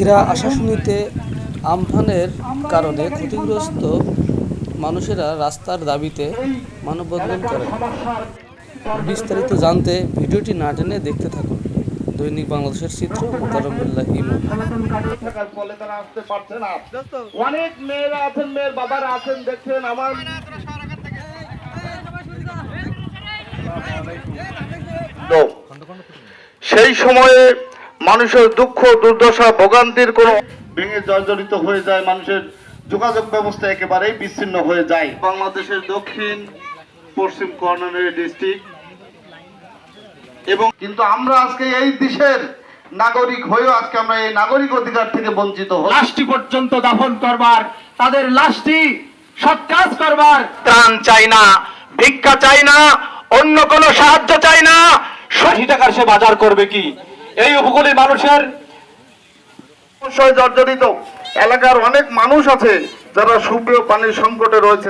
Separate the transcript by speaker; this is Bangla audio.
Speaker 1: সাক্ষীরা আশাশুনিতে আমফানের কারণে ক্ষতিগ্রস্ত মানুষেরা রাস্তার দাবিতে মানববন্ধন করেন। বিস্তারিত জানতে ভিডিওটি না টেনে দেখতে থাকুন। দৈনিক বাংলাদেশের চিত্র, মোকাররম বিল্লাহ ইমন।
Speaker 2: অনেক মেয়েরা আছেন, মেয়ের বাবারা আছেন, দেখছেন আমার সেই সময়ে মানুষের দুঃখ দুর্দশা ভোগান্তির কোনো ভেঙে জর্জরিত হয়ে যায়, মানুষের যোগাযোগ ব্যবস্থা একেবারেই বিচ্ছিন্ন হয়ে যায়। বাংলাদেশের দক্ষিণ পশ্চিম কর্নারের ডিস্ট্রিক্ট এবং কিন্তু আমরা আজকে এই দেশের নাগরিক হয়েও আজকে আমরা এই নাগরিক অধিকার থেকে বঞ্চিত হই।
Speaker 3: লাশটি পর্যন্ত দাফন করবার, তাদের লাশটি সৎকাজ করবার ত্রাণ চাই না, ভিক্ষা চাই না, অন্য কোনো সাহায্য চাই না। 60 টাকার সে বাজার করবে কি? এই উপকূলীয় মানুষের
Speaker 2: জর্জরিত এলাকার অনেক মানুষ আছে যারা সুপেয় পানির সংকটে রয়েছে।